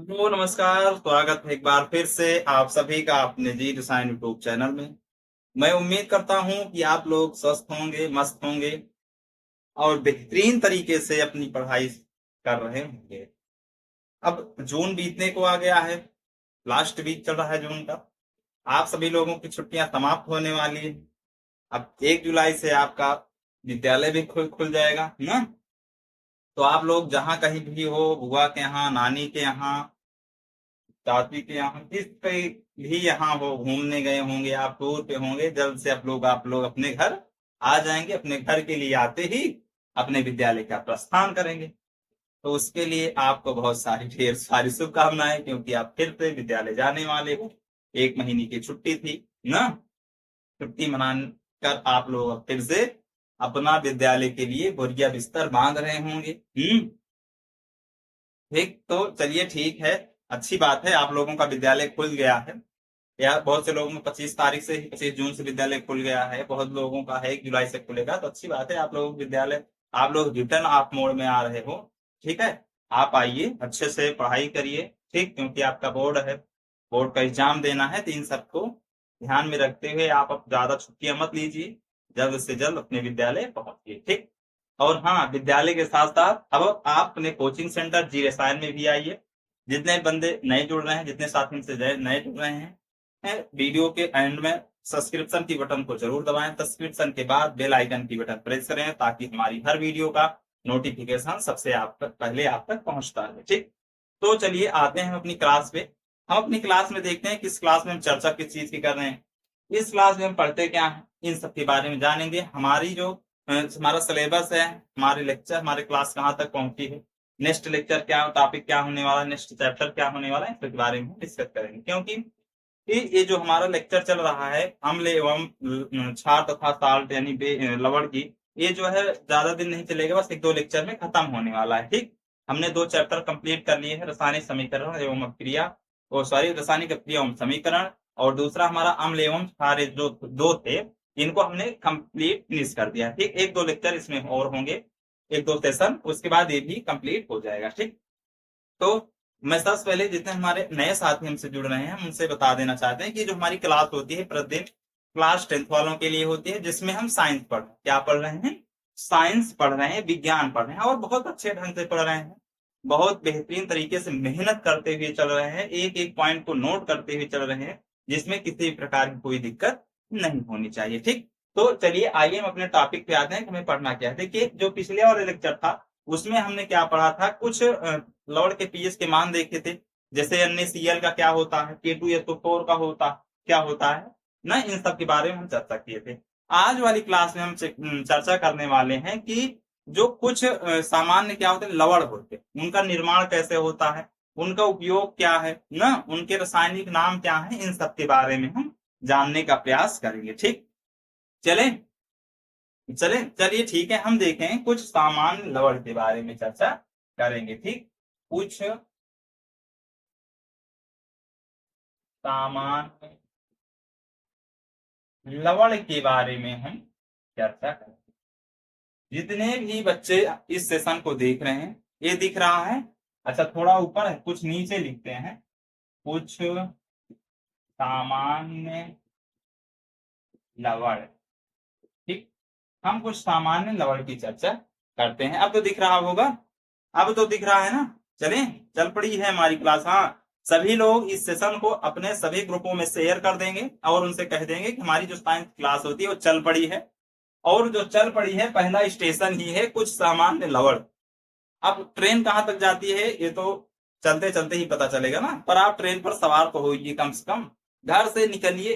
Hello नमस्कार, स्वागत है एक बार फिर से आप सभी का अपने जी रसायन यूट्यूब चैनल में। मैं उम्मीद करता हूं कि आप लोग स्वस्थ होंगे, मस्त होंगे और बेहतरीन तरीके से अपनी पढ़ाई कर रहे होंगे। अब जून बीतने को आ गया है, लास्ट वीक चल रहा है जून का। आप सभी लोगों की छुट्टियां समाप्त होने वाली है। अब 1 जुलाई से आपका विद्यालय भी खुल खुल जाएगा ना। तो आप लोग जहां कहीं भी हो, बुआ के यहाँ, नानी के यहाँ, दादी के यहाँ, जिस पे भी यहाँ हो, घूमने गए होंगे, आप टूर पे होंगे, जल्द से आप लोग अपने घर आ जाएंगे। अपने घर के लिए आते ही अपने विद्यालय का प्रस्थान करेंगे। तो उसके लिए आपको बहुत सारी ढेर सारी शुभकामनाएं, क्योंकि आप फिर से विद्यालय जाने वाले हो। 1 महीने की छुट्टी थी ना। छुट्टी मना कर आप लोग अब फिर से अपना विद्यालय के लिए बोरिया बिस्तर बांध रहे होंगे। ठीक, तो चलिए ठीक है। अच्छी बात है, आप लोगों का विद्यालय खुल गया है। या बहुत से लोगों में 25 तारीख से ही, 25 जून से विद्यालय खुल गया है। बहुत लोगों का है 1 जुलाई से खुलेगा। तो अच्छी बात है, आप लोगों का विद्यालय, आप लोग रिटर्न आप मोड में आ रहे हो। ठीक है, आप आइए, अच्छे से पढ़ाई करिए। ठीक, क्योंकि आपका बोर्ड है, बोर्ड का एग्जाम देना है। तो इन सबको ध्यान में रखते हुए आप अब ज्यादा छुट्टियां मत लीजिए, जल्द से जल्द अपने विद्यालय पहुंचिए। ठीक, और हाँ, विद्यालय के साथ साथ अब आप अपने कोचिंग सेंटर जी रसायन में भी आइए। जितने बंदे नए जुड़ रहे हैं, जितने साथी से नए जुड़ रहे हैं, वीडियो के एंड में सब्सक्रिप्शन की बटन को जरूर दबाएं। सब्सक्रिप्शन के बाद बेल आइकन की बटन प्रेस करें, ताकि हमारी हर वीडियो का नोटिफिकेशन सबसे आप तक पहले आप तक पहुंचता है। ठीक, तो चलिए आते हैं अपनी क्लास पे। हम अपनी क्लास में देखते हैं किस क्लास में हम चर्चा किस चीज की कर रहे हैं। इस क्लास में हम पढ़ते क्या है, इन सब के बारे में जानेंगे। हमारी जो हमारा सिलेबस है, हमारे लेक्चर, हमारे क्लास कहाँ तक पहुंची है, नेक्स्ट लेक्चर क्या टॉपिक क्या होने वाला है, नेक्स्ट चैप्टर क्या होने वाला है, इसके बारे में डिस्कस करेंगे। क्योंकि ये जो हमारा लेक्चर चल रहा है अम्ल एवं क्षार तथा साल्ट यानी लवण की, ये जो है ज्यादा दिन नहीं चलेगा, बस 1-2 लेक्चर में खत्म होने वाला है। ठीक, हमने 2 चैप्टर कंप्लीट कर लिए हैं, रासायनिक समीकरण एवं अक्रिया, और सॉरी, रासायनिक अक्रिया एवं समीकरण। और दूसरा हमारा अम्ल एवं क्षार, जो दो थे, इनको हमने कंप्लीट फिनिश कर दिया। ठीक, 1-2 लेक्चर इसमें और होंगे, 1-2 सेशन, उसके बाद ये भी कंप्लीट हो जाएगा। ठीक, तो मैं सबसे पहले जितने हमारे नए साथी हमसे जुड़ रहे हैं, हम उनसे बता देना चाहते हैं कि जो हमारी क्लास होती है प्रतिदिन, क्लास 10th वालों के लिए होती है, जिसमें हम साइंस पढ़ रहे हैं। क्या पढ़ रहे हैं? साइंस पढ़ रहे हैं, विज्ञान पढ़ रहे हैं, और बहुत अच्छे ढंग से पढ़ रहे हैं। बहुत बेहतरीन तरीके से मेहनत करते हुए चल रहे हैं, एक एक पॉइंट को नोट करते हुए चल रहे हैं, जिसमें किसी प्रकार की कोई दिक्कत नहीं होनी चाहिए। ठीक, तो चलिए आइए हम अपने टॉपिक पे आते हैं कि हमें पढ़ना क्या है। देखिए, जो पिछले वाले लेक्चर था उसमें हमने क्या पढ़ा था, कुछ लॉर्ड के पीएच के मान देखे थे। जैसे NaCl का क्या होता है, K2SO4 का क्या होता है ना, इन सब के बारे में हम चर्चा किए थे। आज वाली क्लास में हम चर्चा करने वाले हैं कि जो कुछ सामान्य क्या होते हैं, लवण होते हैं, उनका निर्माण कैसे होता है, उनका उपयोग क्या है ना, उनके रासायनिक नाम क्या है, इन सब के बारे में हम जानने का प्रयास करेंगे। ठीक, चले चले चलिए ठीक है, हम देखें कुछ सामान्य लवण के बारे में चर्चा करेंगे। ठीक, कुछ सामान्य लवण के बारे में हम चर्चा करेंगे। जितने भी बच्चे इस सेशन को देख रहे हैं, ये दिख रहा है? अच्छा, थोड़ा ऊपर है, कुछ नीचे लिखते हैं। कुछ सामान्य लवण। ठीक, हम कुछ सामान्य लवण की चर्चा करते हैं। अब तो दिख रहा होगा, अब तो दिख रहा है ना। चलें, चल पड़ी है हमारी क्लास। हाँ, सभी लोग इस सेशन को अपने सभी ग्रुपों में शेयर कर देंगे और उनसे कह देंगे कि हमारी जो साइंस क्लास होती है वो चल पड़ी है। और जो चल पड़ी है, पहला स्टेशन ही है कुछ सामान्य लवण। अब ट्रेन कहाँ तक जाती है ये तो चलते चलते ही पता चलेगा ना, पर आप ट्रेन पर सवार तो होइए, कम से कम घर से निकलिए,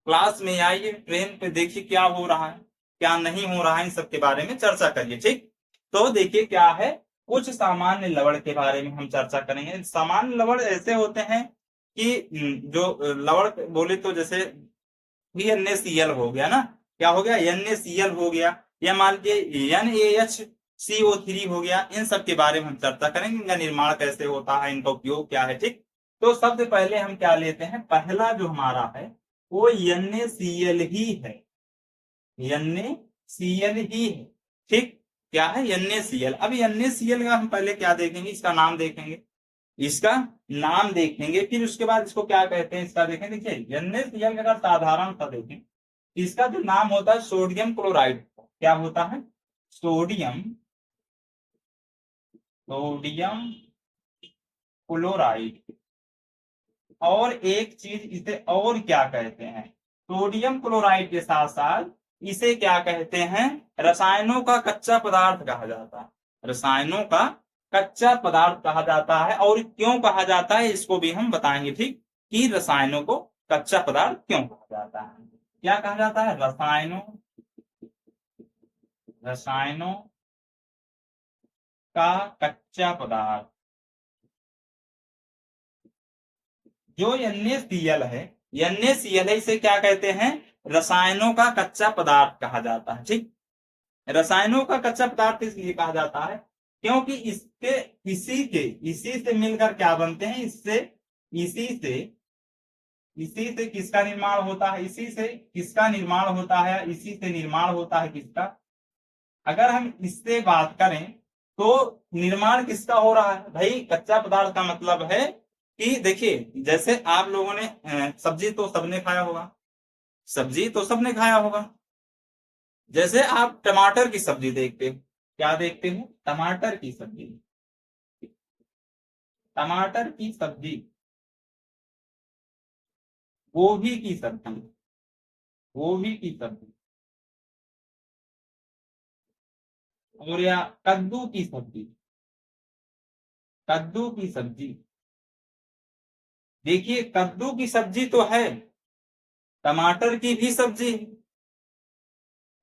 क्लास में आइए, ट्रेन पे देखिए क्या हो रहा है, क्या नहीं हो रहा है, इन सब के बारे में चर्चा करिए। ठीक, तो देखिए क्या है, कुछ सामान्य लवण के बारे में हम चर्चा करेंगे। सामान्य लवण ऐसे होते हैं कि जो लवण बोले तो जैसे NaCl हो गया ना, क्या हो गया, NaCl हो गया, या मान लीजिए NaHCO3 हो गया। इन सब के बारे में हम चर्चा करेंगे, इनका निर्माण कैसे होता है, इनका उपयोग क्या है। ठीक, तो सबसे पहले हम क्या लेते हैं, पहला जो हमारा है वो NaCl ही है, NaCl ही है। ठीक, क्या है, NaCl। अब NaCl का हम पहले क्या देखेंगे, इसका नाम देखेंगे। इसका नाम देखेंगे, फिर उसके बाद इसको क्या कहते हैं इसका देखें। देखिए NaCl का अगर साधारण सा देखें, इसका जो नाम होता है सोडियम क्लोराइड, क्या होता है? Sodium chloride. और एक चीज इसे और क्या कहते हैं, सोडियम क्लोराइड के साथ साथ इसे क्या कहते हैं, रसायनों का कच्चा पदार्थ कहा जाता है। रसायनों का कच्चा पदार्थ कहा जाता है। और क्यों कहा जाता है इसको भी हम बताएंगे, ठीक, कि रसायनों को कच्चा पदार्थ क्यों कहा जाता है। क्या कहा जाता है? रसायनों का कच्चा पदार्थ। जो NaCl है, NaCl है, इसे क्या कहते हैं? रसायनों का कच्चा पदार्थ कहा जाता है। ठीक, रसायनों का कच्चा पदार्थ इसलिए कहा जाता है क्योंकि इसी से मिलकर क्या बनते हैं, इसी से किसका निर्माण होता है, इसी से किसका निर्माण होता है, इसी से निर्माण होता है किसका? अगर हम इससे बात करें तो निर्माण किसका हो रहा है भाई? कच्चा पदार्थ का मतलब है कि देखिए, जैसे आप लोगों ने सब्जी तो सबने खाया होगा, सब्जी तो सबने खाया होगा। जैसे आप टमाटर की सब्जी देखते हो, क्या देखते हो? टमाटर की सब्जी, टमाटर की सब्जी, गोभी की सब्जी, गोभी की सब्जी, और या कद्दू की सब्जी, कद्दू की सब्जी। देखिए कद्दू की सब्जी तो है, टमाटर की भी सब्जी,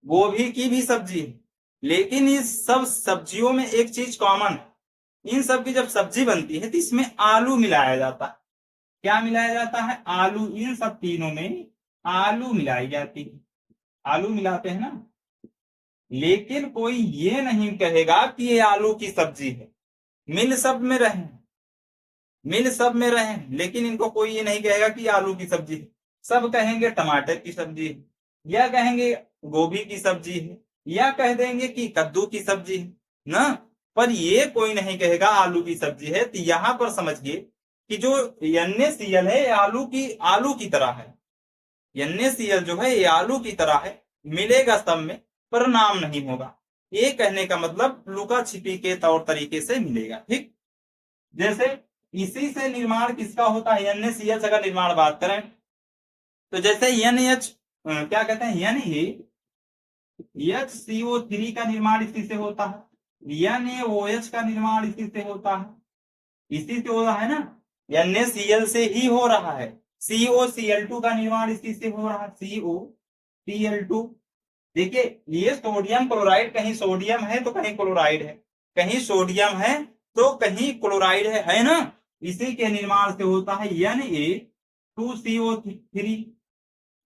गोभी की भी सब्जी, लेकिन इस सब सब्जियों में एक चीज कॉमन है। इन सब की जब सब्जी बनती है तो इसमें आलू मिलाया जाता है। क्या मिलाया जाता है? आलू। इन सब तीनों में आलू मिलाई जाती है, आलू मिलाते हैं ना। लेकिन कोई ये नहीं कहेगा कि ये आलू की सब्जी है। मिल सब में रहे, मिल सब में रहे, लेकिन इनको कोई ये नहीं कहेगा कि आलू की सब्जी है। सब कहेंगे टमाटर की सब्जी है, या कहेंगे गोभी की सब्जी है, या कह देंगे कि कद्दू की सब्जी है ना। पर ये कोई नहीं कहेगा आलू की सब्जी है। तो यहां पर समझिए कि जो NaCl है आलू की तरह है। NaCl जो है ये आलू की तरह है, मिलेगा सब में पर नाम नहीं होगा। ये कहने का मतलब लुका छिपी के तौर तरीके से मिलेगा। ठीक, जैसे इसी से निर्माण किसका होता है? NaCl से अगर निर्माण बात करें तो जैसे NH क्या कहते हैं, NaHCO3 का निर्माण इसी से होता है, NaOH का निर्माण इसी से होता है, इसी से हो रहा है ना। NaCl से ही हो रहा है। COCl2 का निर्माण इसी से हो रहा है, COCl2। देखिए ये सोडियम क्लोराइड, कहीं सोडियम है तो कहीं क्लोराइड है, कहीं सोडियम है तो कहीं क्लोराइड है ना। इसी के निर्माण से होता है Na2CO3।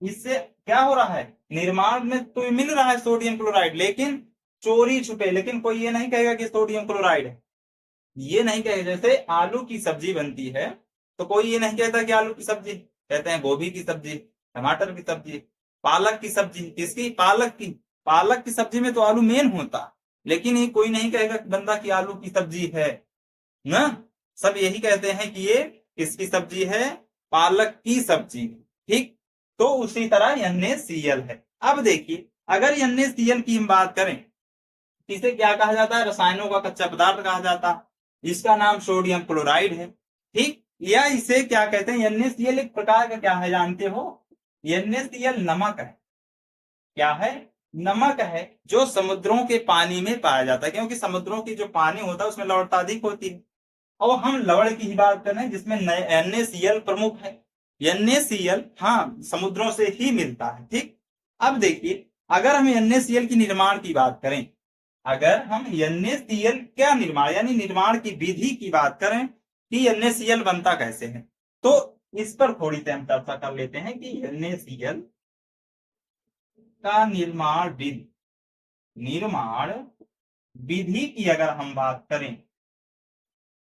इससे क्या हो रहा है? निर्माण में तो मिल रहा है सोडियम क्लोराइड, लेकिन चोरी छुपे। लेकिन कोई ये नहीं कहेगा कि सोडियम क्लोराइड है, ये नहीं कहेगा। जैसे आलू की सब्जी बनती है तो कोई ये नहीं कहता कि आलू की सब्जी, कहते हैं गोभी की सब्जी, टमाटर की सब्जी, पालक की सब्जी। किसकी? पालक की सब्जी में तो आलू मेन होता, लेकिन ये कोई नहीं कहेगा बंदा की आलू की सब्जी है ना। सब यही कहते हैं कि ये किसकी सब्जी है? पालक की सब्जी। ठीक, तो उसी तरह NaCl है। अब देखिए अगर NaCl की हम बात करें, इसे क्या कहा जाता है? रसायनों का कच्चा पदार्थ कहा जाता है। इसका नाम सोडियम क्लोराइड है। ठीक, या इसे क्या कहते हैं? NaCl एक प्रकार का क्या है जानते हो? NaCl नमक है। क्या है? नमक है, जो समुद्रों के पानी में पाया जाता है, क्योंकि समुद्रों की जो पानी होता है उसमें लवणता अधिक होती है। और हम लवण की ही बात कर रहे हैं जिसमें NaCl प्रमुख है। NaCl हाँ समुद्रों से ही मिलता है। ठीक, अब देखिए अगर हम NaCl की निर्माण की बात करें, अगर हम NaCl क्या निर्माण यानी निर्माण की विधि की बात करें कि NaCl बनता कैसे है, तो इस पर थोड़ी सी हम चर्चा कर लेते हैं कि NaCl का निर्माण विधि की अगर हम बात करें,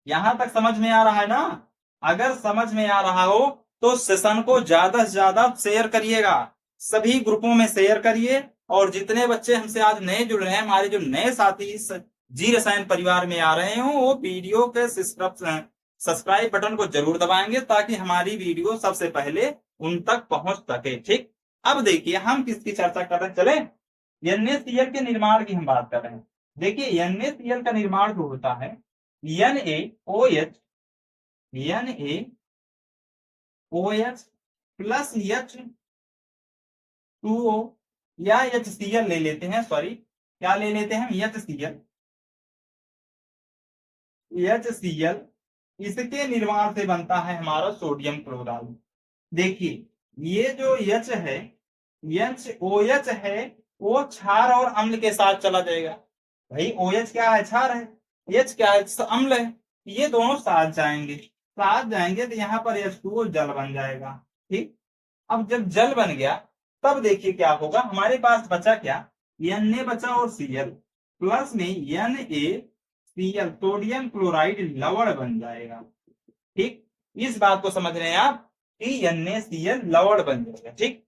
यहां तक समझ में आ रहा है ना? अगर समझ में आ रहा हो तो सेशन को ज्यादा से ज्यादा शेयर करिएगा, सभी ग्रुपों में शेयर करिए। और जितने बच्चे हमसे आज नए जुड़ रहे हैं, हमारे जो नए साथी इस जी रसायन परिवार में आ रहे हो, वो वीडियो के सब्सक्राइब बटन को जरूर दबाएंगे ताकि हमारी वीडियो सबसे पहले उन तक पहुंच सके। ठीक, अब देखिए हम किसकी चर्चा कर रहे हैं, चले NaCl के निर्माण की हम बात कर रहे हैं। देखिए NaCl का निर्माण जो होता है NaOH प्लस H2O या HCl ले लेते हैं, सॉरी क्या ले लेते हैं हम, HCl, इसके निर्माण से बनता है हमारा सोडियम क्लोराइड। देखिए ये जो H है, OH है, वो क्षार और अम्ल के साथ चला जाएगा। भाई OH क्या है, क्षार है, H क्या है, अम्ल है, ये दोनों साथ जाएंगे तो यहाँ पर H2O जल बन जाएगा। ठीक, अब जब जल बन गया तब देखिए क्या होगा, हमारे पास बचा क्या, Na बचा और Cl प्लस में NaCl सोडियम क्लोराइड लवण बन जाएगा। ठीक, इस बात को समझ रहे हैं आप कि NaCl लवण बन जाएगा। ठीक,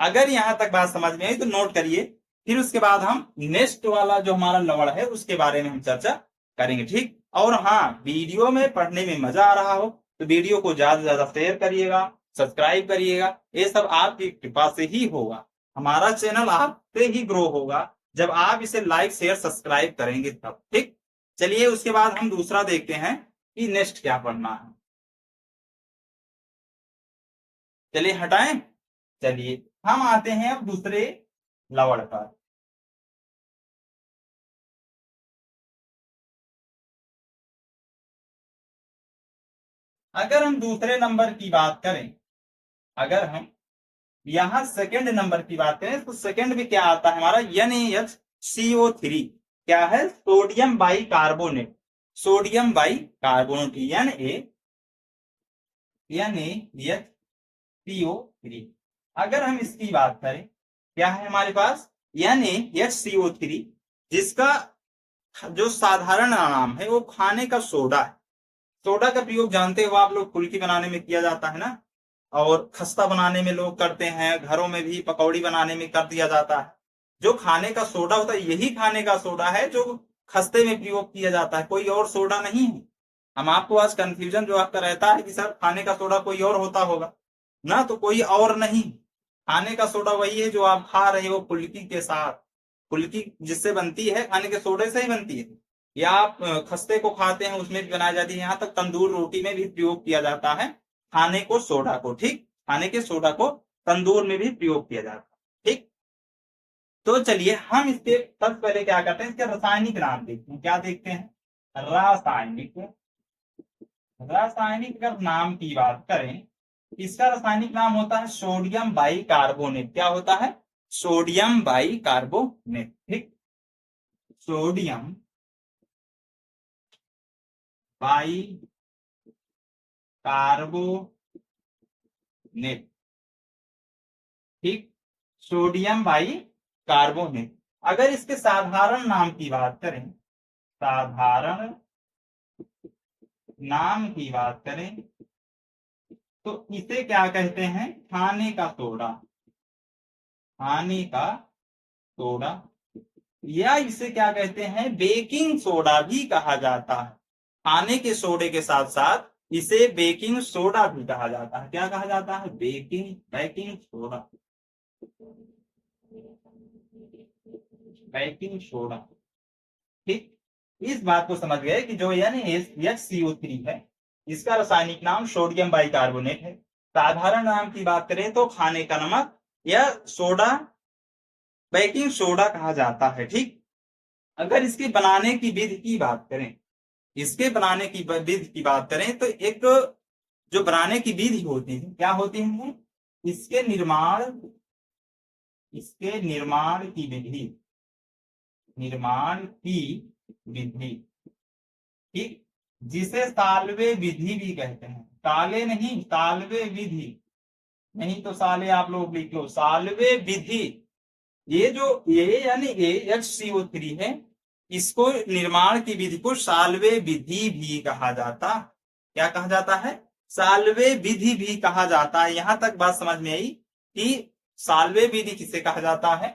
अगर यहां तक बात समझ में आई तो नोट करिए, फिर उसके बाद हम नेक्स्ट वाला जो हमारा लवण है उसके बारे में हम चर्चा करेंगे। ठीक, और हाँ, वीडियो में पढ़ने में मजा आ रहा हो तो वीडियो को ज्यादा से ज्यादा शेयर करिएगा, सब्सक्राइब करिएगा, ये सब आपकी कृपा से ही होगा। हमारा चैनल आपसे ही ग्रो होगा जब आप इसे लाइक शेयर सब्सक्राइब करेंगे तब। ठीक, चलिए उसके बाद हम दूसरा देखते हैं कि नेक्स्ट क्या पढ़ना है। चलिए हटाएं, चलिए हम आते हैं अब दूसरे लवण पर। अगर हम दूसरे नंबर की बात करें, अगर हम यहां सेकंड नंबर की बात करें तो सेकंड में क्या आता है हमारा NaCO3, क्या है, सोडियम बाई कार्बोनेट, NaHCO3। अगर हम इसकी बात करें, क्या है हमारे पास NaHCO3, जिसका जो साधारण नाम है वो खाने का सोडा है। सोडा का प्रयोग जानते हो आप लोग, फुल्की बनाने में किया जाता है ना, और खस्ता बनाने में लोग करते हैं, घरों में भी पकौड़ी बनाने में कर दिया जाता है। जो खाने का सोडा होता है यही खाने का सोडा है जो खस्ते में प्रयोग किया जाता है, कोई और सोडा नहीं है। हम आपको आज कंफ्यूजन जो आपका रहता है कि सर खाने का सोडा कोई और होता होगा ना, तो कोई और नहीं, खाने का सोडा वही है जो आप खा रहे हो फुल्की के साथ। फुल्की जिससे बनती है खाने के सोडे से ही बनती है, या आप खस्ते को खाते हैं उसमें भी बनाई जाती है, यहाँ तक तंदूर रोटी में भी प्रयोग किया जाता है खाने को सोडा को। ठीक, खाने के सोडा को तंदूर में भी प्रयोग किया जाता है। ठीक, तो चलिए हम इसके सबसे पहले क्या करते हैं, इसके रासायनिक नाम देखते हैं। क्या देखते हैं, रासायनिक अगर नाम की बात करें, इसका रासायनिक नाम होता है सोडियम बाई कार्बोनेट। क्या होता है, सोडियम बाई कार्बोनेट। ठीक, सोडियम बाई कार्बोनेट। ठीक, सोडियम बाई कार्बोनेट। अगर इसके साधारण नाम की बात करें, साधारण नाम की बात करें तो इसे क्या कहते हैं, खाने का सोडा, खाने का सोडा, या इसे क्या कहते हैं, बेकिंग सोडा भी कहा जाता है। खाने के सोडे के साथ साथ इसे बेकिंग सोडा भी कहा जाता है। क्या कहा जाता है, बेकिंग सोडा, बेकिंग सोडा। ठीक, इस बात को समझ गए कि जो NaHCO3 है इसका रासायनिक नाम सोडियम बाइकार्बोनेट है। साधारण नाम की बात करें तो खाने का नमक या सोडा, बेकिंग सोडा कहा जाता है। ठीक, अगर इसके बनाने की विधि की बात करें, इसके बनाने की विधि की बात करें तो एक जो बनाने की विधि होती है, क्या होती है, इसके निर्माण की विधि, ठीक, जिसे साल्वे विधि भी कहते हैं। साले नहीं, साल्वे विधि, नहीं तो साले आप लोग लिख लो, साल्वे विधि। ये जो NaHCO3 है, इसको निर्माण की विधि को साल्वे विधि भी कहा जाता, क्या कहा जाता है, साल्वे विधि भी कहा जाता है। यहां तक बात समझ में आई कि साल्वे विधि किसे कहा जाता है,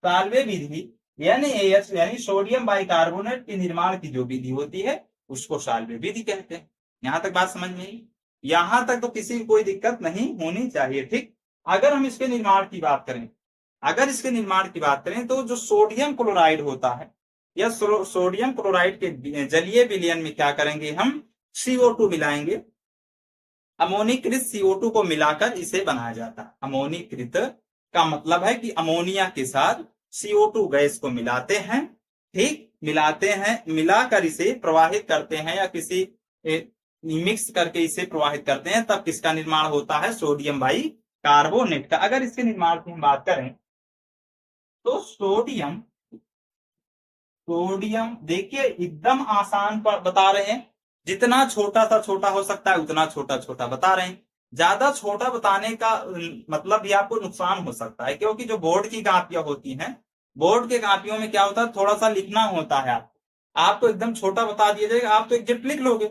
साल्वे विधि यानी सोडियम बाइकार्बोनेट के निर्माण की जो विधि होती है उसको साल्वे विधि कहते हैं। यहां तक बात समझ में आई? यहां तक तो किसी को कोई दिक्कत नहीं होनी चाहिए, ठीक। अगर हम इसके निर्माण की बात करें, अगर इसके निर्माण की बात करें तो जो सोडियम क्लोराइड होता है, या सोडियम क्लोराइड के जलीय विलयन में क्या करेंगे हम, CO2 मिलाएंगे। अमोनीकृत CO2 को मिलाकर इसे बनाया जाता है। अमोनीकृत का मतलब है कि अमोनिया के साथ CO2 गैस को मिलाते हैं, ठीक, मिलाते हैं, मिलाकर इसे प्रवाहित करते हैं, या किसी मिक्स करके इसे प्रवाहित करते हैं, तब किसका निर्माण होता है, सोडियम बाई कार्बोनेट का। अगर इसके निर्माण की हम बात करें तो सोडियम, सोडियम देखिए एकदम आसान पर बता रहे हैं, जितना छोटा सा छोटा हो सकता है उतना छोटा छोटा बता रहे हैं। ज्यादा छोटा बताने का मतलब भी आपको नुकसान हो सकता है, क्योंकि जो बोर्ड की कापियां होती हैं, बोर्ड के कापियों में क्या होता है, थोड़ा सा लिखना होता है। आपको एकदम छोटा बता दिया जाएगा, आप तो एग्जैक्ट लिख लोगे,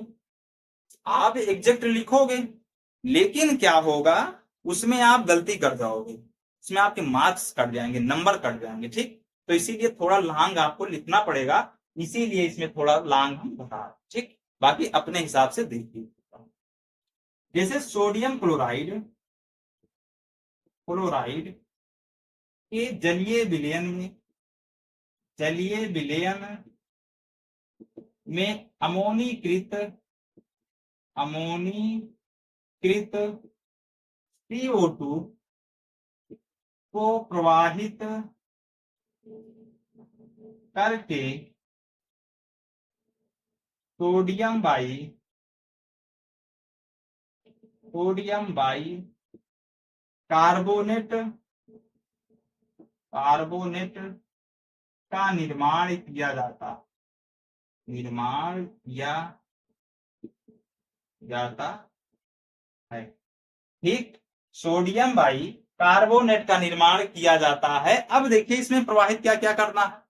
आप एग्जैक्ट लिखोगे, लेकिन क्या होगा, उसमें आप गलती कर जाओगे, उसमें आपके मार्क्स कट जाएंगे, नंबर कट जाएंगे, ठीक। तो इसीलिए थोड़ा लॉन्ग आपको लिखना पड़ेगा, इसीलिए इसमें थोड़ा लॉन्ग हम बता रहे हैं, ठीक। बाकी अपने हिसाब से देखिए, जैसे सोडियम क्लोराइड, क्लोराइड के जलीय विलयन में, जलीय विलयन में अमोनीकृत, अमोनीकृत CO2 को प्रवाहित करके sodium by, sodium by carbonate, carbonate का निर्माण किया जाता, निर्माण किया जाता है, ठीक। सोडियम बाई कार्बोनेट का निर्माण किया जाता है। अब देखिए इसमें प्रवाहित क्या क्या करना है,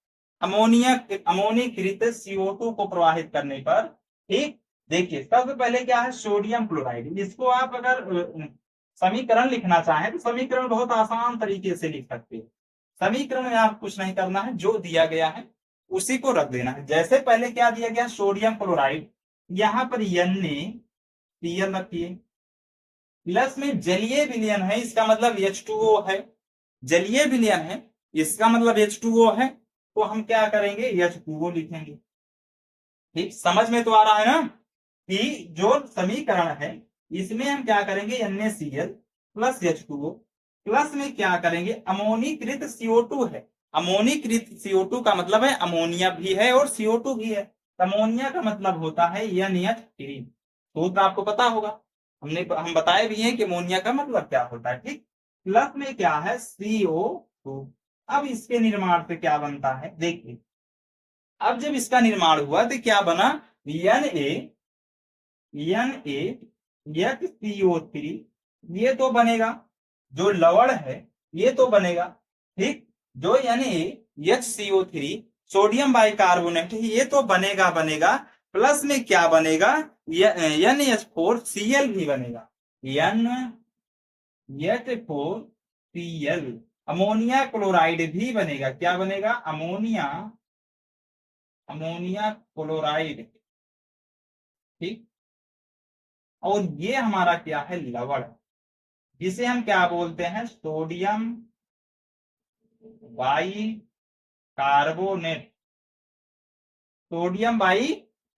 अमोनिया, अमोनीकृत CO2 को प्रवाहित करने पर, ठीक। देखिए सबसे पहले क्या है, सोडियम क्लोराइड, इसको आप अगर समीकरण लिखना चाहें तो समीकरण बहुत आसान तरीके से लिख सकते हैं। समीकरण में आप कुछ नहीं करना है, जो दिया गया है उसी को रख देना है। जैसे पहले क्या दिया गया, सोडियम क्लोराइड, यहां पर Na रखिए, प्लस में जलीय विलयन है, इसका मतलब H2O है, जलीय विलयन है इसका मतलब H2O है, तो हम क्या करेंगे, H2O लिखेंगे, ठीक। समझ में तो आ रहा है ना, कि जो समीकरण है इसमें हम क्या करेंगे, NaCl प्लस H2O, प्लस में क्या करेंगे, अमोनीकृत CO2 है, अमोनीकृत CO2 का मतलब है अमोनिया भी है और CO2 भी है, अमोनिया का मतलब होता है NH3, सूत्र आपको पता होगा, हम बताए भी हैं कि अमोनिया का मतलब क्या होता है, ठीक। प्लस में क्या है, CO2। अब इसके निर्माण से क्या बनता है, देखिए अब जब इसका निर्माण हुआ तो क्या बना, NaHCO3, ये तो बनेगा, जो लवण है ये तो बनेगा, ठीक। जो NaHCO3 सोडियम बाइकार्बोनेट ये तो बनेगा बनेगा, प्लस में क्या बनेगा, NH4Cl भी बनेगा, NH4Cl, अमोनिया क्लोराइड भी बनेगा, क्या बनेगा, अमोनिया, अमोनिया क्लोराइड, ठीक। और ये हमारा क्या है, लवण, जिसे हम क्या बोलते हैं, sodium by carbonate, sodium by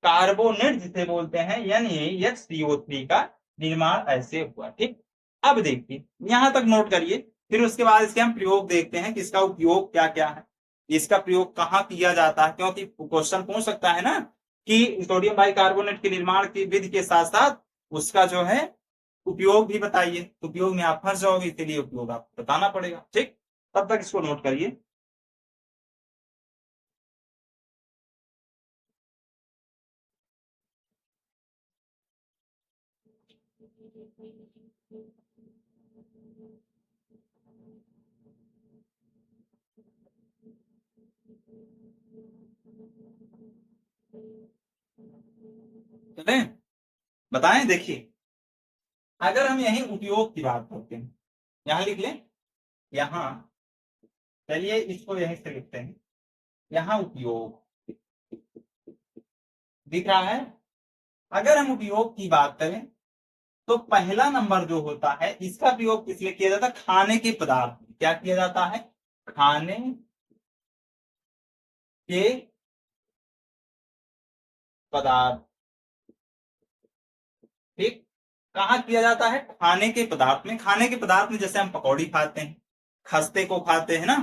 carbonate जिसे बोलते हैं, NaHCO3 का निर्माण ऐसे हुआ, ठीक। अब देखिए यहां तक नोट करिए, फिर उसके बाद इसके हम प्रयोग देखते हैं कि इसका उपयोग क्या क्या है, इसका प्रयोग कहाँ किया जाता है, क्योंकि क्वेश्चन पूछ सकता है ना कि सोडियम बाइकार्बोनेट के निर्माण की विधि के साथ साथ उसका जो है उपयोग भी बताइए, उपयोग में आप फंस जाओगे, इसलिए उपयोग आपको बताना पड़ेगा, ठीक। तब तक इसको नोट करिए। चले बताएं, देखिए अगर हम यही उपयोग की बात करते हैं, यहां लिख लें, यहां, चलिए इसको यहीं से लिखते हैं, यहां उपयोग दिख रहा है, अगर हम उपयोग की बात करें तो पहला नंबर जो होता है इसका प्रयोग किस लिए किया जाता है? खाने के पदार्थ में। क्या किया जाता है? खाने के पदार्थ। ठीक, कहाँ किया जाता है? खाने के पदार्थ में। खाने के पदार्थ में जैसे हम पकौड़ी खाते हैं, खस्ते को खाते हैं ना,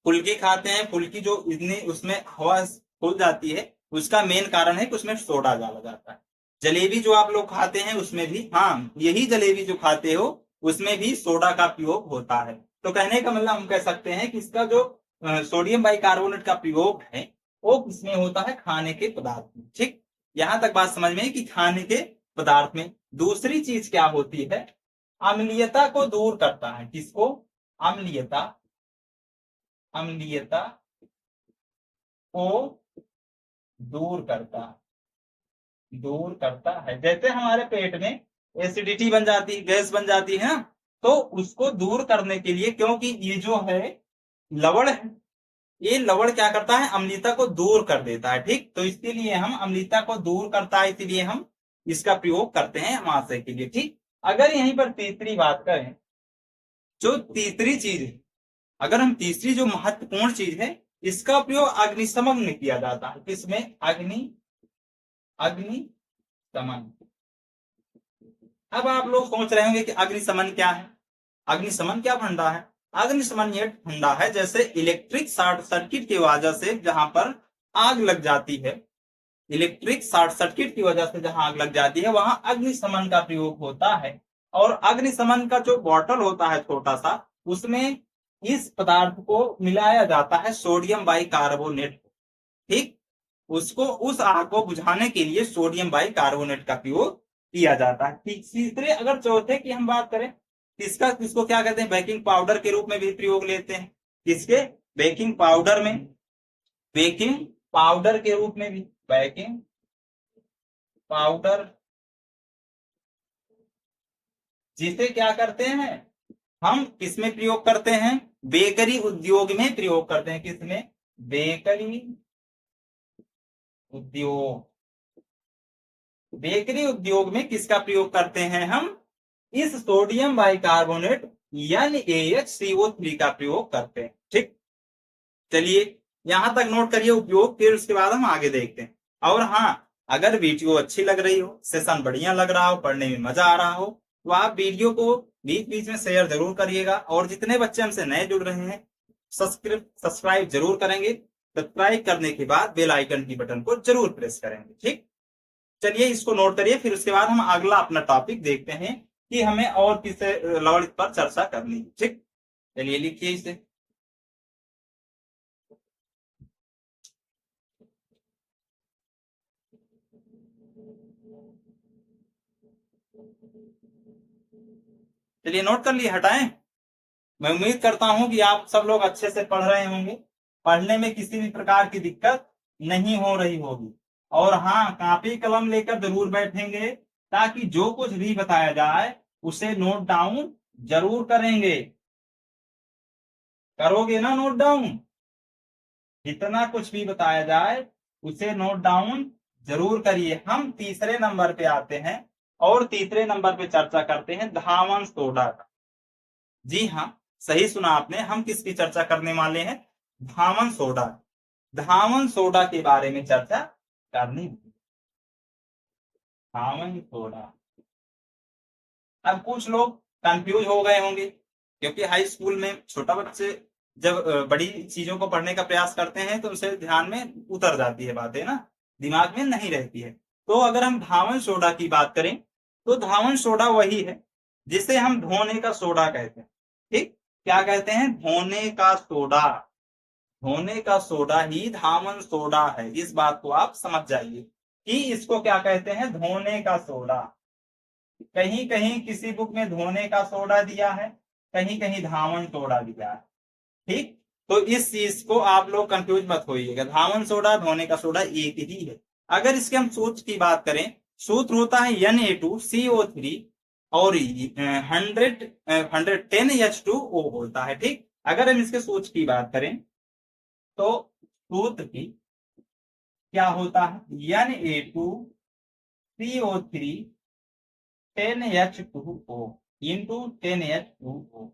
फुल्की खाते हैं। फुल्की जो इतनी उसमें हवा फूल जाती है, उसका मेन कारण है कि उसमें सोडा डाला जाता है। जलेबी जो आप लोग खाते हैं उसमें भी, हाँ यही जलेबी जो खाते हो उसमें भी सोडा का प्रयोग होता है। तो कहने का मतलब हम कह सकते हैं कि इसका जो सोडियम बाइकार्बोनेट का प्रयोग है वो किसमें होता है? खाने के पदार्थ में। ठीक, यहां तक बात समझ में कि खाने के पदार्थ में। दूसरी चीज क्या होती है? अम्लीयता को दूर करता है। किसको? अम्लीयता। अम्लीयता को दूर करता है। जैसे हमारे पेट में एसिडिटी बन जाती है, गैस बन जाती है ना, तो उसको दूर करने के लिए, क्योंकि ये जो है लवण है, ये लवण क्या करता है? अम्लीयता को दूर कर देता है। ठीक, तो इसके लिए हम, अम्लीयता को दूर करता है इसलिए हम इसका प्रयोग करते हैं महाशय के लिए। ठीक, अगर यहीं पर तीसरी बात करें, जो तीसरी चीज है, अगर हम तीसरी जो महत्वपूर्ण चीज है, इसका प्रयोग अग्निशमन में किया जाता है। किसमें? अग्निशमन। अब आप लोग सोच रहे होंगे कि अग्निशमन क्या है? अग्निशमन क्या फंडा है? अग्निशमन ये फंडा है जैसे इलेक्ट्रिक शॉर्ट सर्किट की वजह से जहां पर आग लग जाती है, इलेक्ट्रिक शॉर्ट सर्किट की वजह से जहां आग लग जाती है वहां अग्निशमन का प्रयोग होता है। और अग्निशमन का जो बॉटल होता है छोटा सा, उसमें इस पदार्थ को मिलाया जाता है, सोडियम बाइकार्बोनेट। ठीक, उसको, उस आग को बुझाने के लिए सोडियम बाइकार्बोनेट का प्रयोग किया जाता है। तीसरे, अगर चौथे की हम बात करें, इसका, इसको क्या कहते हैं? बेकिंग पाउडर के रूप में भी प्रयोग लेते हैं। किसके? बेकिंग पाउडर में। बेकिंग पाउडर के रूप में भी, बेकिंग पाउडर, जिसे क्या करते हैं हम, किसमें प्रयोग करते हैं? बेकरी उद्योग में प्रयोग करते हैं। किसमें? बेकरी उद्योग। बेकरी उद्योग में किसका प्रयोग करते हैं हम? इस सोडियम बाइकार्बोनेट NaHCO3 का प्रयोग करते हैं। ठीक, चलिए यहां तक नोट करिए उपयोग, फिर उसके बाद हम आगे देखते हैं। और हाँ, अगर वीडियो अच्छी लग रही हो, सेशन बढ़िया लग रहा हो, पढ़ने में मजा आ रहा हो, तो आप वीडियो को बीच बीच में शेयर जरूर करिएगा। और जितने बच्चे हमसे नए जुड़ रहे हैं, सब्सक्राइब जरूर करेंगे। सब्सक्राइब करने के बाद बेल आइकन की बटन को जरूर प्रेस करेंगे। ठीक, चलिए इसको नोट करिए, फिर उसके बाद हम अगला अपना टॉपिक देखते हैं कि हमें और किस लेवल पर चर्चा करनी है। ठीक, चलिए लिखिए इसे। चलिए नोट कर लिए, हटाएं। मैं उम्मीद करता हूं कि आप सब लोग अच्छे से पढ़ रहे होंगे, पढ़ने में किसी भी प्रकार की दिक्कत नहीं हो रही होगी। और हाँ, कॉपी कलम लेकर जरूर बैठेंगे, ताकि जो कुछ भी बताया जाए उसे नोट डाउन जरूर करेंगे। करोगे ना नोट डाउन? जितना कुछ भी बताया जाए उसे नोट डाउन जरूर करिए। हम तीसरे नंबर पे आते हैं और तीसरे नंबर पे चर्चा करते हैं धावन सोडा का। जी हाँ, सही सुना आपने, हम किसकी चर्चा करने वाले हैं? धावन सोडा। धावन सोडा के बारे में चर्चा करनी। धावन सोडा। अब कुछ लोग कंफ्यूज हो गए होंगे, क्योंकि हाई स्कूल में छोटा बच्चे जब बड़ी चीजों को पढ़ने का प्रयास करते हैं तो उनसे ध्यान में उतर जाती है बातें ना, दिमाग में नहीं रहती है। तो अगर हम धावन सोडा की बात करें, तो धावन सोडा वही है जिसे हम धोने का सोडा कहते हैं। ठीक, क्या कहते हैं? धोने का सोडा। धोने का सोडा ही धावन सोडा है। इस बात को आप समझ जाइए कि इसको क्या कहते हैं? धोने का सोडा। कहीं कहीं किसी बुक में धोने का सोडा दिया है, कहीं कहीं धावन सोडा दिया है। ठीक, तो इस चीज को आप लोग कंफ्यूज मत होइएगा, धावन सोडा धोने का सोडा एक ही है। अगर इसके हम सूत्र की बात करें, सूत्र होता है Na2CO3 और 110H2O होता है। ठीक, अगर हम इसके सूत्र की बात करें तो सूत्र की क्या होता है? Na2 CO3 10H2O into 10H2O।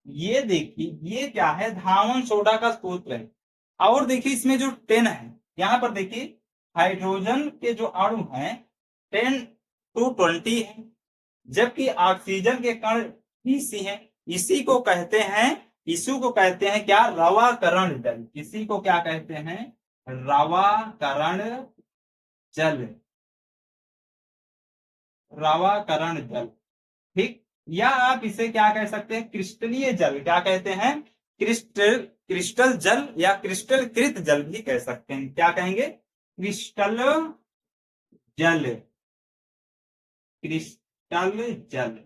ये देखिए ये क्या है, धावन सोडा का सूत्र है। और देखिए इसमें जो 10 है, यहाँ पर देखिए हाइड्रोजन के जो अणु हैं 10 to 20 है, जबकि ऑक्सीजन के कण 20 हैं। इसी को कहते हैं क्या, रवाकरण जल। इसी को क्या कहते हैं, रवाकरण जल, रवाकरण जल। ठीक, या आप इसे क्या कह सकते हैं, क्रिस्टलीय जल। क्या कहते हैं, क्रिस्टल जल या क्रिस्टलकृत जल भी कह सकते हैं। क्या कहेंगे, क्रिस्टल जल, क्रिस्टल जल।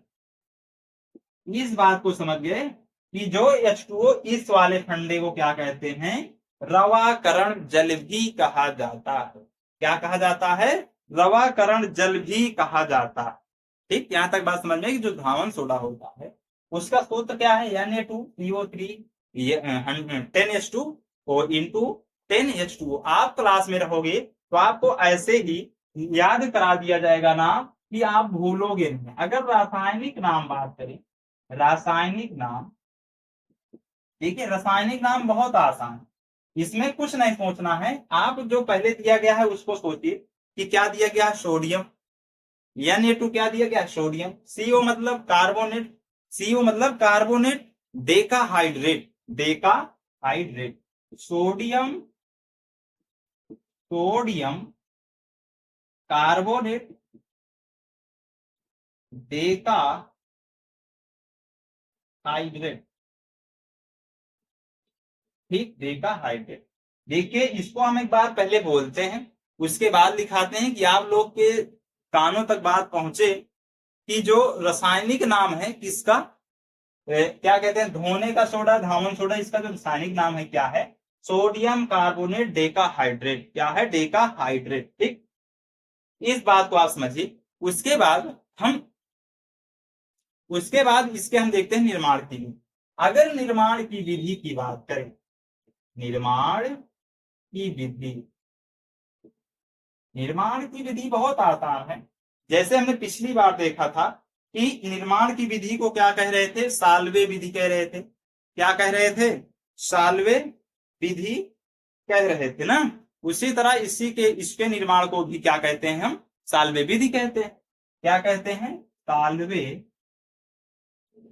इस बात को समझ गए कि जो H2O इस वाले फंडे को क्या कहते हैं, रवाकरण जल भी कहा जाता है। क्या कहा जाता है, रवाकरण जल भी कहा जाता है। ठीक, यहां तक बात समझ में कि जो धावन सोडा होता है उसका सूत्र क्या है, Na2CO3 10H2O इंटू 10H2O। आप क्लास में रहोगे तो आपको ऐसे ही याद करा दिया जाएगा नाम कि आप भूलोगे नहीं। अगर रासायनिक नाम बात करें, रासायनिक नाम, देखिए रासायनिक नाम बहुत आसान है, इसमें कुछ नहीं सोचना है। आप जो पहले दिया गया है उसको सोचिए कि क्या दिया गया है, सोडियम। Na2 क्या दिया गया, सोडियम। CO मतलब कार्बोनेट, CO मतलब carbonate Deka hydrate, Deka hydrate. Sodium, sodium carbonate Deka hydrate. ठीक, डेका हाइड्रेट। देखिए इसको हम एक बार पहले बोलते हैं, उसके बाद लिखाते हैं कि आप लोग के कानों तक बात पहुंचे कि जो रासायनिक नाम है किसका, क्या कहते हैं, धोने का सोडा, धावन सोडा, इसका जो रासायनिक नाम है क्या है, सोडियम कार्बोनेट डेका हाइड्रेट। क्या है, डेका हाइड्रेट। ठीक, इस बात को आप समझिए। उसके बाद इसके हम देखते हैं निर्माण की विधि। अगर निर्माण की विधि की बात करें, निर्माण की विधि, निर्माण की विधि बहुत आसान है। जैसे हमने पिछली बार देखा था कि निर्माण की विधि को क्या कह रहे थे, साल्वे विधि कह रहे थे। क्या कह रहे थे, साल्वे विधि कह रहे थे ना। उसी तरह इसके निर्माण को भी क्या कहते हैं, हम साल्वे विधि कहते हैं। क्या कहते हैं, साल्वे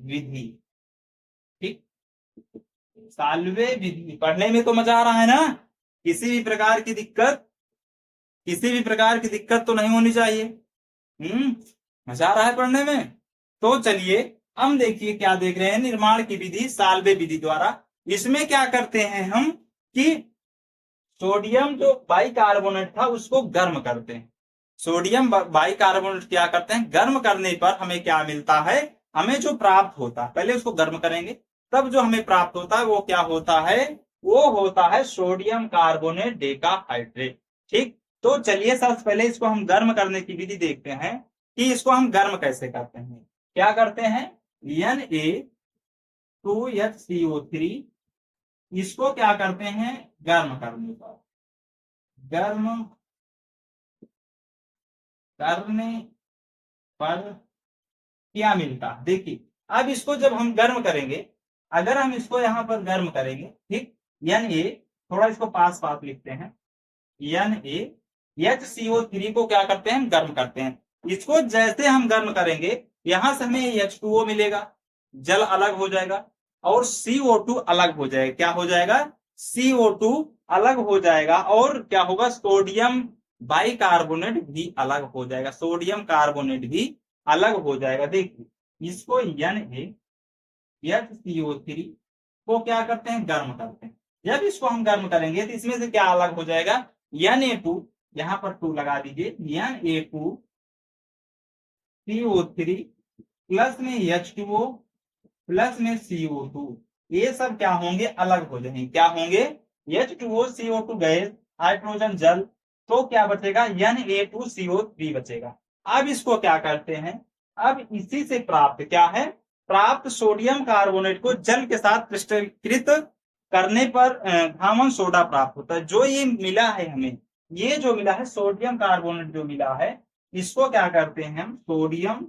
विधि। ठीक, साल्वे विधि। पढ़ने में तो मजा आ रहा है ना, किसी भी प्रकार की दिक्कत तो नहीं होनी चाहिए। मजा आ रहा है पढ़ने में। तो चलिए हम देखिए क्या देख रहे हैं, निर्माण की विधि साल्वे विधि द्वारा। इसमें क्या करते हैं हम कि सोडियम जो बाइकार्बोनेट था उसको गर्म करते हैं। सोडियम बाइकार्बोनेट क्या करते हैं, गर्म करने पर हमें क्या मिलता है, हमें जो प्राप्त होता है, पहले उसको गर्म करेंगे तब जो हमें प्राप्त होता है वो क्या होता है, वो होता है सोडियम कार्बोनेट डेका हाइड्रेट। ठीक, तो चलिए सबसे पहले इसको हम गर्म करने की विधि देखते हैं कि इसको हम गर्म कैसे करते हैं। क्या करते हैं, Na2HCO3, इसको क्या करते हैं, गर्म करने पर क्या मिलता है। देखिए अब इसको जब हम गर्म करेंगे, अगर हम इसको यहां पर गर्म करेंगे, ठीक, Na, थोड़ा इसको पास लिखते हैं, NaHCO3 को क्या करते हैं, गर्म करते हैं। इसको जैसे हम गर्म करेंगे यहां से हमें H2O मिलेगा, जल अलग हो जाएगा और CO2 अलग हो जाएगा। क्या हो जाएगा, CO2 अलग हो जाएगा और क्या होगा, सोडियम बाइकार्बोनेट भी अलग हो जाएगा, सोडियम कार्बोनेट भी अलग हो जाएगा। देखिए इसको NaHCO3 को क्या करते हैं, गर्म करते हैं। जब इसको हम गर्म करेंगे तो इसमें से क्या अलग हो जाएगा, Na2, यहां पर 2 लगा दीजिए, Na2CO3 प्लस में H2O प्लस में CO2, ये सब क्या होंगे, अलग हो जाएंगे। क्या होंगे, H2O CO2 गैस, हाइड्रोजन जल, तो क्या बचेगा, Na2CO3 बचेगा। अब इसको क्या करते हैं, अब इसी से प्राप्त क्या है, प्राप्त सोडियम कार्बोनेट को जल के साथ क्रिस्टलीकृत करने पर धावन सोडा प्राप्त होता है। जो ये मिला है हमें, ये जो मिला है सोडियम कार्बोनेट जो मिला है, इसको क्या करते हैं हम, sodium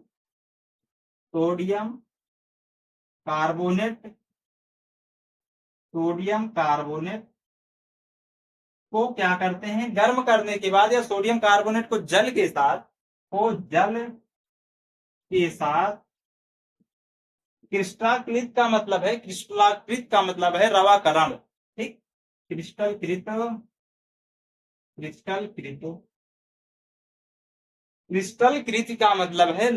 sodium carbonate, sodium carbonate को क्या करते हैं, गर्म करने के बाद या सोडियम कार्बोनेट को जल के साथ, को जल के साथ क्रिस्टलीकृत का मतलब है, क्रिस्टलाकृत का मतलब है रवाकरण, ठीक, क्रिस्टलकृत, क्रिस्टलकृत, क्रिस्टलकृत का मतलब है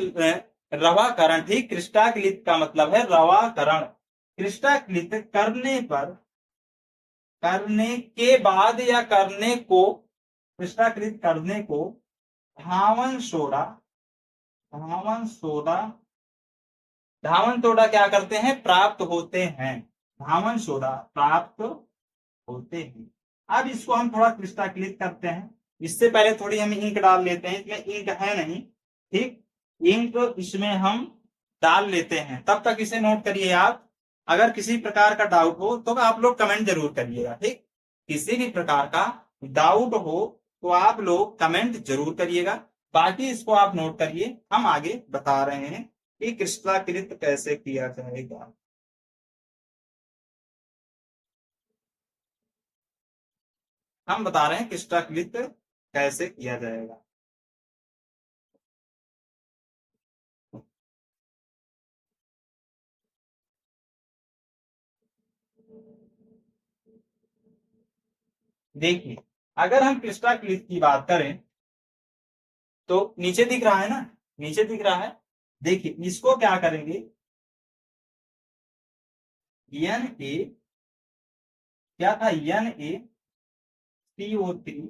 रवाकरण, ठीक, क्रिस्टलीकृत का मतलब है रवाकरण। क्रिस्टलीकृत करने पर, करने के बाद या करने को, क्रिस्टलीकृत करने को धावन सोडा, धावन सोडा, धावन सोडा क्या करते हैं, प्राप्त होते हैं, धावन सोडा प्राप्त होते हैं। अब इसको हम थोड़ा क्रिस्टलीकृत करते हैं। इससे पहले थोड़ी हम इंक डाल लेते हैं, इसमें इंक है नहीं, ठीक, इंक इसमें हम डाल लेते हैं। तब तक इसे नोट करिए आप। अगर किसी प्रकार का डाउट हो तो आप लोग कमेंट जरूर करिएगा, ठीक, किसी भी प्रकार का डाउट हो तो आप लोग कमेंट जरूर करिएगा। बाकी इसको आप नोट करिए, हम आगे बता रहे हैं कि क्रिस्टलीकृत कैसे किया जाएगा। हम बता रहे हैं क्रिस्टलीकृत कैसे किया जाएगा। देखिए, अगर हम क्रिस्टलीकृत की बात करें तो नीचे दिख रहा है ना, नीचे दिख रहा है, देखिए इसको क्या करेंगे, एन ए, क्या था, एन ए CO3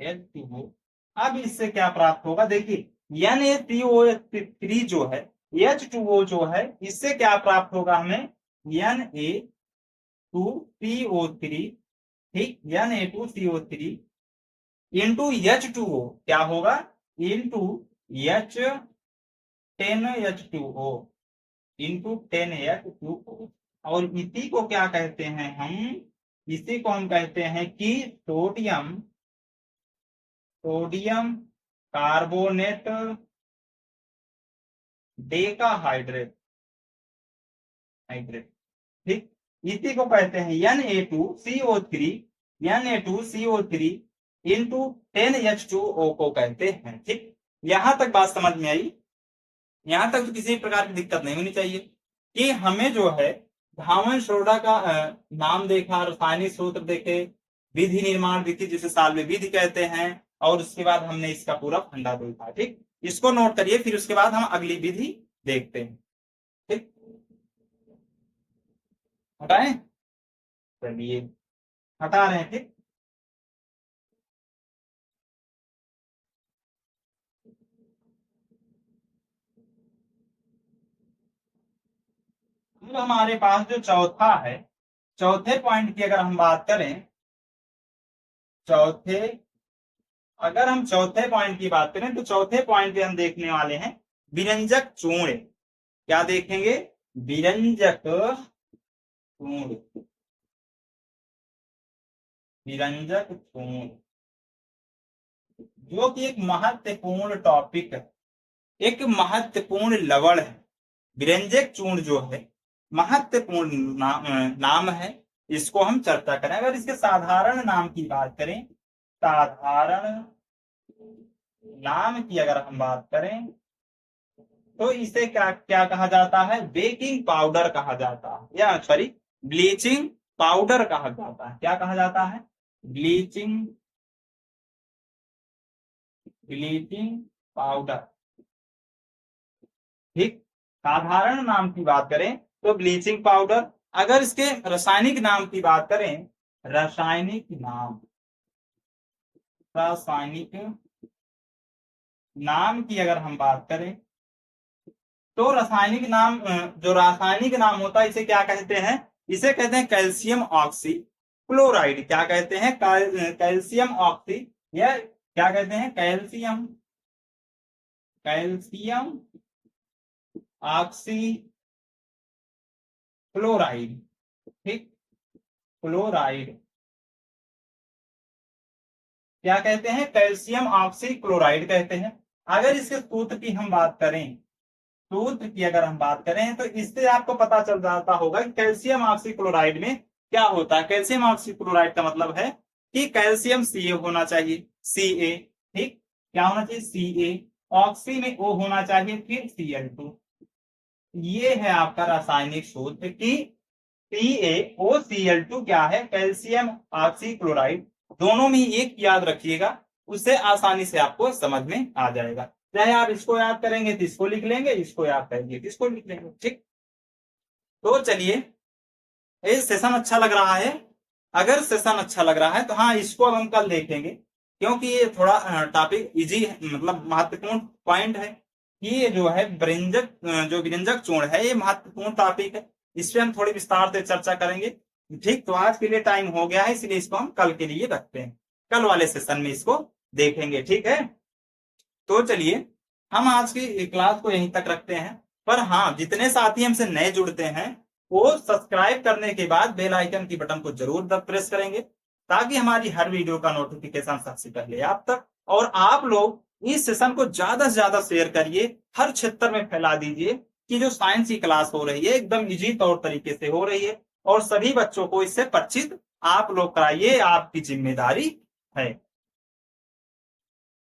H2O। अब इससे क्या प्राप्त होगा, देखिए NaCO3 जो है, H2O जो है, इससे क्या प्राप्त होगा हमें, Na2CO3, ठीक, Na2CO3 इंटू H2O क्या होगा, इंटू H10H2O, इंटू 10H2O। और इसी को क्या कहते हैं हम, इसी को हम कहते हैं कि sodium, sodium carbonate decahydrate, hydrate, ठीक, इसी को कहते हैं Na2CO3, Na2CO3 इंटू 10H2O को कहते हैं, ठीक। यहां तक बात समझ में आई, यहां तक तो किसी प्रकार की दिक्कत नहीं होनी चाहिए कि हमें जो है धावन सोडा का नाम देखा, रासायनिक सूत्र देखे, विधि निर्माण विधि जिसे साल्वे विधि कहते हैं, और उसके बाद हमने इसका पूरा फंडा देखा, ठीक, इसको नोट करिए, फिर उसके बाद हम अगली विधि देखते हैं, ठीक, हटाएं, चलिए हटा रहे हैं, ठीक। अब हमारे पास जो चौथा है, चौथे पॉइंट की अगर हम बात करें, चौथे, अगर हम चौथे पॉइंट की बात करें तो चौथे पॉइंट पे हम देखने वाले हैं विरंजक चूर्ण। क्या देखेंगे, विरंजक चूर्ण, विरंजक चूर्ण, जो कि एक महत्वपूर्ण टॉपिक है, एक महत्वपूर्ण लवण है। विरंजक चूर्ण जो है महत्वपूर्ण नाम है, इसको हम चर्चा करें। अगर इसके साधारण नाम की बात करें, साधारण नाम की अगर हम बात करें तो इसे क्या क्या कहा जाता है, बेकिंग पाउडर कहा जाता है, या सॉरी ब्लीचिंग पाउडर कहा जाता है। क्या कहा जाता है, ब्लीचिंग, ब्लीचिंग पाउडर, ठीक। साधारण नाम की बात करें तो ब्लीचिंग पाउडर। अगर इसके रासायनिक नाम की बात करें, रासायनिक नाम, रासायनिक नाम की अगर हम बात करें तो रासायनिक नाम, जो रासायनिक नाम होता है इसे क्या कहते हैं, इसे कहते हैं कैल्शियम ऑक्सी क्लोराइड। क्या कहते हैं, कैल्शियम ऑक्सी, या क्या कहते हैं, कैल्शियम, कैल्शियम ऑक्सी क्लोराइड, ठीक, क्लोराइड, क्या कहते हैं, कैल्शियम ऑक्सीक्लोराइड कहते हैं। अगर इसके सूत्र की हम बात करें, सूत्र की अगर हम बात करें तो इससे आपको पता चल जाता होगा कि कैल्शियम ऑक्सीक्लोराइड में क्या होता है। कैल्शियम ऑक्सीक्लोराइड का मतलब है कि कैल्शियम सी होना चाहिए, सी ठीक, क्या होना चाहिए, सी ऑक्सी में ओ होना चाहिए, फिर Cl2। ये है आपका रासायनिक सूत्र कि CaOCl2 क्या है, कैल्शियम ऑक्सीक्लोराइड। दोनों में एक याद रखिएगा, उससे आसानी से आपको समझ में आ जाएगा। चाहे आप इसको याद करेंगे तो इसको लिख लेंगे, इसको याद करेंगे तो इसको लिख लेंगे, ठीक। तो चलिए, ये सेशन अच्छा लग रहा है। अगर सेशन अच्छा लग रहा है तो हाँ, इसको अब हम कल देखेंगे, क्योंकि ये थोड़ा टॉपिक इजी मतलब महत्वपूर्ण पॉइंट है। ये जो है व्यंजक, जो व्यंजक चूर्ण है, ये महत्वपूर्ण टॉपिक है। इस पे हम थोड़ी विस्तार से चर्चा करेंगे, ठीक। तो आज के लिए टाइम हो गया है, इसलिए इसको हम कल के लिए रखते हैं, कल वाले सेशन में इसको देखेंगे, ठीक है। तो चलिए, हम आज की क्लास को यहीं तक रखते हैं। पर हाँ, जितने साथी हमसे नए जुड़ते हैं वो सब्सक्राइब करने के बाद बेल आइकन की बटन को जरूर प्रेस करेंगे, ताकि हमारी हर वीडियो का नोटिफिकेशन सबसे पहले आप तक। और आप लोग इस सेशन को ज्यादा से ज्यादा शेयर करिए, हर क्षेत्र में फैला दीजिए कि जो साइंस की क्लास हो रही है एकदम इजी तौर तरीके से हो रही है, और सभी बच्चों को इससे परिचित आप लोग कराइए, आपकी जिम्मेदारी है।